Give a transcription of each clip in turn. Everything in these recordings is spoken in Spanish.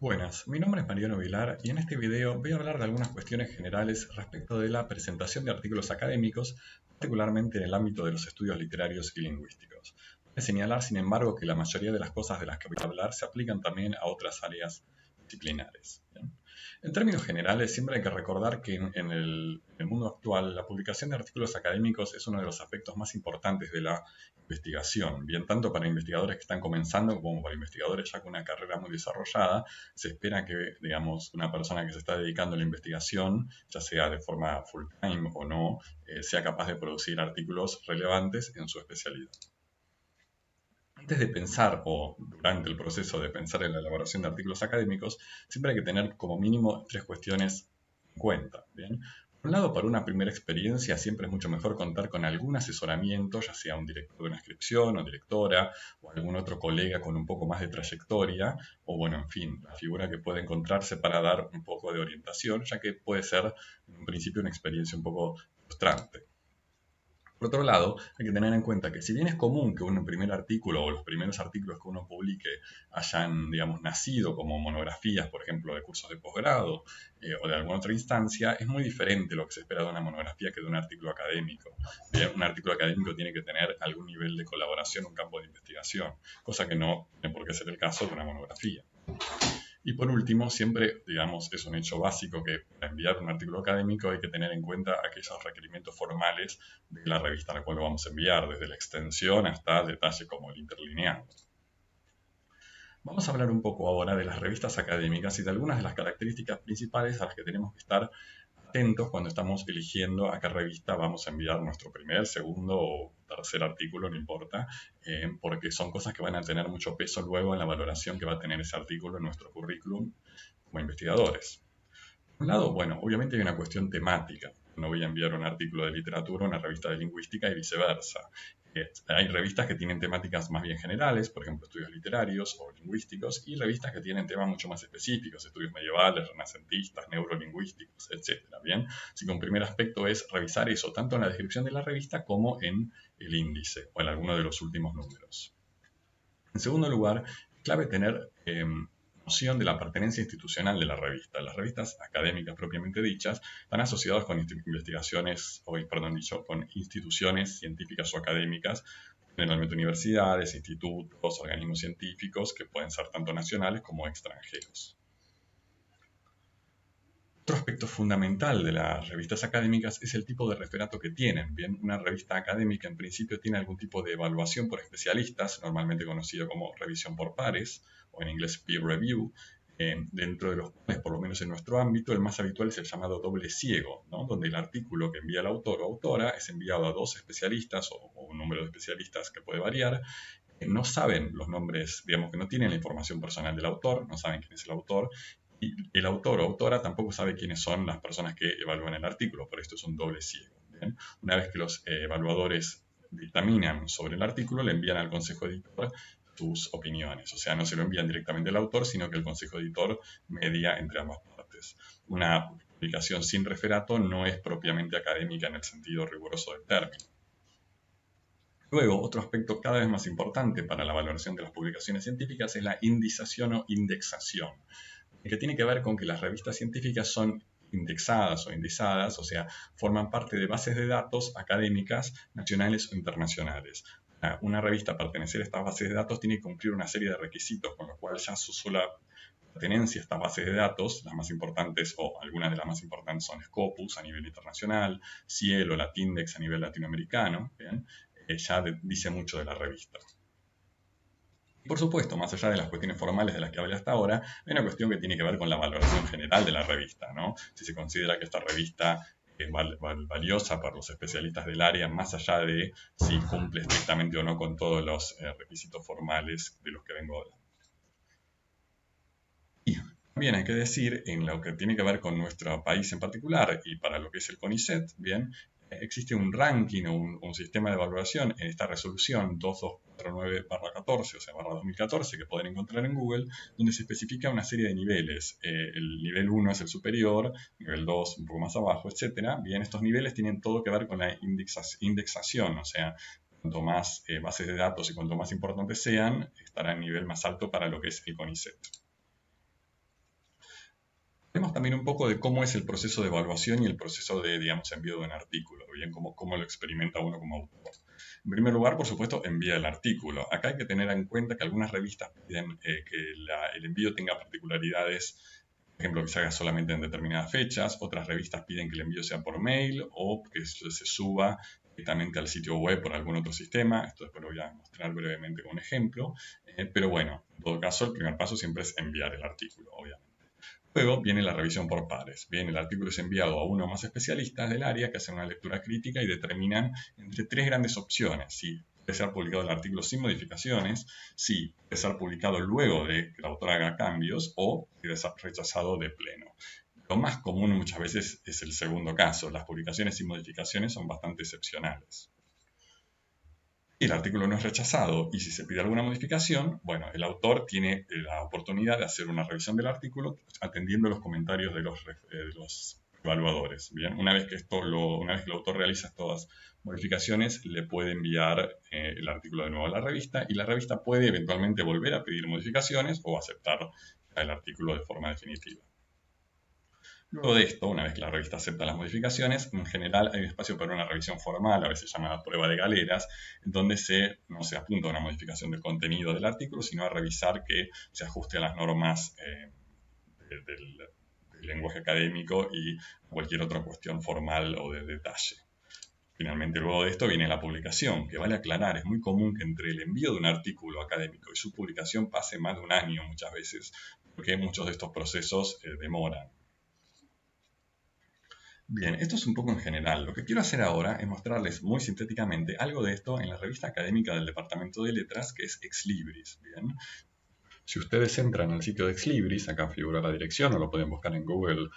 Buenas, mi nombre es Mariano Vilar y en este video voy a hablar de algunas cuestiones generales respecto de la presentación de artículos académicos, particularmente en el ámbito de los estudios literarios y lingüísticos. Voy a señalar, sin embargo, que la mayoría de las cosas de las que voy a hablar se aplican también a otras áreas disciplinares. ¿Bien? En términos generales, siempre hay que recordar que en el mundo actual la publicación de artículos académicos es uno de los aspectos más importantes de la investigación, bien tanto para investigadores que están comenzando como para investigadores ya con una carrera muy desarrollada. Se espera que, digamos, una persona que se está dedicando a la investigación, ya sea de forma full time o no, sea capaz de producir artículos relevantes en su especialidad. Antes de pensar o durante el proceso de pensar en la elaboración de artículos académicos, siempre hay que tener como mínimo tres cuestiones en cuenta. ¿Bien? Por un lado, para una primera experiencia siempre es mucho mejor contar con algún asesoramiento, ya sea un director de una inscripción o directora, o algún otro colega con un poco más de trayectoria, o bueno, en fin, la figura que puede encontrarse para dar un poco de orientación, ya que puede ser en un principio una experiencia un poco frustrante. Por otro lado, hay que tener en cuenta que si bien es común que un primer artículo o los primeros artículos que uno publique hayan, digamos, nacido como monografías, por ejemplo, de cursos de posgrado o de alguna otra instancia, es muy diferente lo que se espera de una monografía que de un artículo académico. Bien, un artículo académico tiene que tener algún nivel de colaboración, un campo de investigación, cosa que no tiene por qué ser el caso de una monografía. Y por último, siempre, digamos, es un hecho básico que para enviar un artículo académico hay que tener en cuenta aquellos requerimientos formales de la revista a la cual lo vamos a enviar, desde la extensión hasta detalles como el interlineado. Vamos a hablar un poco ahora de las revistas académicas y de algunas de las características principales a las que tenemos que estar atentos cuando estamos eligiendo a qué revista vamos a enviar nuestro primer, segundo o tercer artículo, no importa, porque son cosas que van a tener mucho peso luego en la valoración que va a tener ese artículo en nuestro currículum como investigadores. Por un lado, bueno, obviamente hay una cuestión temática. No voy a enviar un artículo de literatura a una revista de lingüística y viceversa. Hay revistas que tienen temáticas más bien generales, por ejemplo, estudios literarios o lingüísticos, y revistas que tienen temas mucho más específicos, estudios medievales, renacentistas, neurolingüísticos, etc. ¿Bien? Así que un primer aspecto es revisar eso, tanto en la descripción de la revista como en el índice o en alguno de los últimos números. En segundo lugar, es clave tener noción de la pertenencia institucional de la revista. Las revistas académicas propiamente dichas están asociadas con investigaciones, o perdón dicho, con instituciones científicas o académicas, generalmente universidades, institutos, organismos científicos que pueden ser tanto nacionales como extranjeros. Otro aspecto fundamental de las revistas académicas es el tipo de referato que tienen. Bien, una revista académica en principio tiene algún tipo de evaluación por especialistas, normalmente conocido como revisión por pares, o en inglés peer review, dentro de los cuales, por lo menos en nuestro ámbito, el más habitual es el llamado doble ciego, ¿no? Donde el artículo que envía el autor o autora es enviado a dos especialistas o un número de especialistas que puede variar. No saben los nombres, digamos que no tienen la información personal del autor, no saben quién es el autor, y el autor o autora tampoco sabe quiénes son las personas que evalúan el artículo, por esto es un doble ciego. ¿Bien? Una vez que los evaluadores dictaminan sobre el artículo, le envían al consejo editor sus opiniones. O sea, no se lo envían directamente al autor, sino que el consejo editor media entre ambas partes. Una publicación sin referato no es propiamente académica en el sentido riguroso del término. Luego, otro aspecto cada vez más importante para la valoración de las publicaciones científicas es la indización o indexación, que tiene que ver con que las revistas científicas son indexadas o indizadas, o sea, forman parte de bases de datos académicas nacionales o internacionales. Una revista pertenecer a estas bases de datos tiene que cumplir una serie de requisitos, con lo cual ya su sola pertenencia a estas bases de datos, las más importantes o algunas de las más importantes son Scopus a nivel internacional, Cielo, Latindex a nivel latinoamericano, ¿bien? Ya dice mucho de la revista. Y por supuesto, más allá de las cuestiones formales de las que hablé hasta ahora, hay una cuestión que tiene que ver con la valoración general de la revista, ¿no? Si se considera que esta revista es valiosa para los especialistas del área, más allá de si cumple estrictamente o no con todos los requisitos formales de los que vengo hablando. Y también hay que decir, en lo que tiene que ver con nuestro país en particular y para lo que es el CONICET, bien, existe un ranking o un sistema de evaluación en esta resolución 2249/14, o sea, /2014, que pueden encontrar en Google, donde se especifica una serie de niveles. El nivel 1 es el superior, nivel 2 un poco más abajo, etc. Bien, estos niveles tienen todo que ver con la indexación, o sea, cuanto más bases de datos y cuanto más importantes sean, estará en nivel más alto para lo que es el CONICET. Vemos también un poco de cómo es el proceso de evaluación y el proceso de, digamos, envío de un artículo, bien, cómo lo experimenta uno como autor. En primer lugar, por supuesto, envía el artículo. Acá hay que tener en cuenta que algunas revistas piden que el envío tenga particularidades, por ejemplo, que se haga solamente en determinadas fechas. Otras revistas piden que el envío sea por mail o que se suba directamente al sitio web por algún otro sistema. Esto después lo voy a mostrar brevemente con un ejemplo. Pero bueno, en todo caso, el primer paso siempre es enviar el artículo, obviamente. Luego viene la revisión por pares. Bien, el artículo es enviado a uno o más especialistas del área que hacen una lectura crítica y determinan entre tres grandes opciones. Si puede ser publicado el artículo sin modificaciones, si puede ser publicado luego de que el autor haga cambios o debe ser rechazado de pleno. Lo más común muchas veces es el segundo caso. Las publicaciones sin modificaciones son bastante excepcionales. Si el artículo no es rechazado y si se pide alguna modificación, bueno, el autor tiene la oportunidad de hacer una revisión del artículo atendiendo los comentarios de los evaluadores. Bien, una vez que el autor realiza estas modificaciones, le puede enviar el artículo de nuevo a la revista y la revista puede eventualmente volver a pedir modificaciones o aceptar el artículo de forma definitiva. Luego de esto, una vez que la revista acepta las modificaciones, en general hay un espacio para una revisión formal, a veces llamada prueba de galeras, en donde no se apunta a una modificación del contenido del artículo, sino a revisar que se ajuste a las normas del lenguaje académico y cualquier otra cuestión formal o de detalle. Finalmente, luego de esto viene la publicación, que vale aclarar, es muy común que entre el envío de un artículo académico y su publicación pase más de un año muchas veces, porque muchos de estos procesos demoran. Bien, esto es un poco en general. Lo que quiero hacer ahora es mostrarles muy sintéticamente algo de esto en la revista académica del Departamento de Letras, que es Exlibris. Bien, si ustedes entran al sitio de Exlibris, acá figura la dirección, o lo pueden buscar en Google,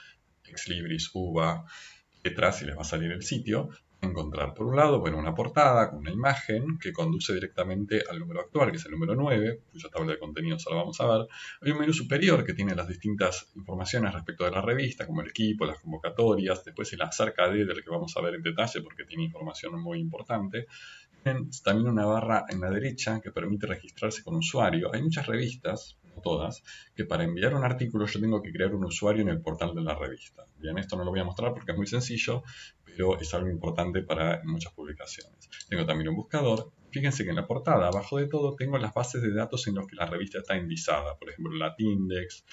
Exlibris UBA Letras, y les va a salir el sitio. Encontrar por un lado, bueno, una portada con una imagen que conduce directamente al número actual, que es el número 9, cuya tabla de contenidos ahora vamos a ver. Hay un menú superior que tiene las distintas informaciones respecto de la revista, como el equipo, las convocatorias, después el acerca de, del que vamos a ver en detalle porque tiene información muy importante. También una barra en la derecha que permite registrarse con usuario. Hay muchas revistas, no todas, que para enviar un artículo yo tengo que crear un usuario en el portal de la revista. Bien, esto no lo voy a mostrar porque es muy sencillo, pero es algo importante para muchas publicaciones. Tengo también un buscador. Fíjense que en la portada, abajo de todo, tengo las bases de datos en las que la revista está indexada. Por ejemplo, Latindex,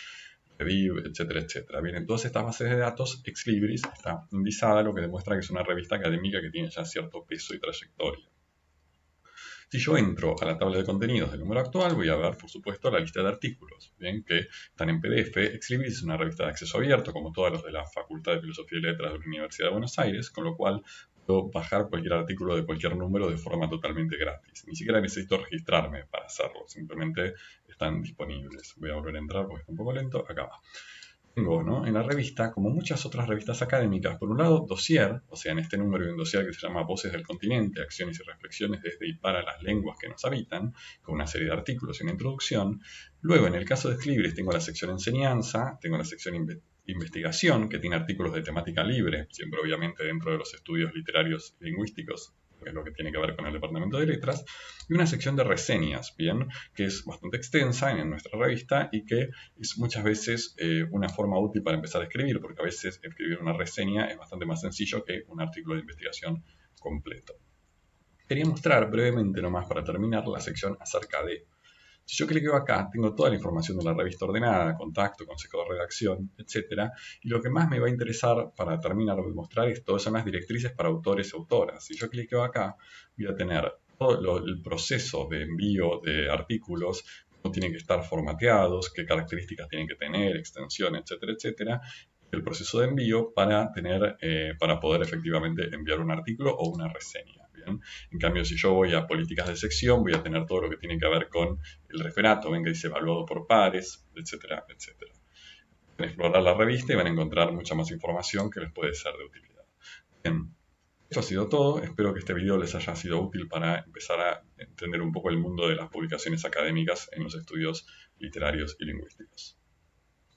Reviv, etcétera, etcétera. Bien, en todas estas bases de datos, Exlibris está indexada, lo que demuestra que es una revista académica que tiene ya cierto peso y trayectoria. Si yo entro a la tabla de contenidos del número actual, voy a ver, por supuesto, la lista de artículos, ¿bien? Que están en PDF. Exlibris es una revista de acceso abierto, como todas las de la Facultad de Filosofía y Letras de la Universidad de Buenos Aires, con lo cual puedo bajar cualquier artículo de cualquier número de forma totalmente gratis. Ni siquiera necesito registrarme para hacerlo, simplemente están disponibles. Voy a volver a entrar porque está un poco lento. Acá va. Tengo, ¿no?, en la revista, como muchas otras revistas académicas, por un lado, dossier, o sea, en este número hay un dossier que se llama Voces del Continente, acciones y reflexiones desde y para las lenguas que nos habitan, con una serie de artículos y una introducción. Luego, en el caso de Exlibris, tengo la sección enseñanza, tengo la sección investigación, que tiene artículos de temática libre, siempre obviamente dentro de los estudios literarios y lingüísticos, que es lo que tiene que ver con el Departamento de Letras, y una sección de reseñas, bien, que es bastante extensa en nuestra revista y que es muchas veces una forma útil para empezar a escribir, porque a veces escribir una reseña es bastante más sencillo que un artículo de investigación completo. Quería mostrar brevemente nomás para terminar la sección acerca de. Si yo clico acá, tengo toda la información de la revista ordenada, contacto, consejo de redacción, etc. Y lo que más me va a interesar para terminar de mostrar esto son las directrices para autores y autoras. Si yo clico acá, voy a tener todo el proceso de envío de artículos, cómo tienen que estar formateados, qué características tienen que tener, extensión, etcétera, etcétera. El proceso de envío para poder efectivamente enviar un artículo o una reseña. ¿Bien? En cambio, si yo voy a políticas de sección, voy a tener todo lo que tiene que ver con el referato, ven que dice evaluado por pares, etcétera, etcétera. Van a explorar la revista y van a encontrar mucha más información que les puede ser de utilidad. Bien, esto ha sido todo. Espero que este video les haya sido útil para empezar a entender un poco el mundo de las publicaciones académicas en los estudios literarios y lingüísticos.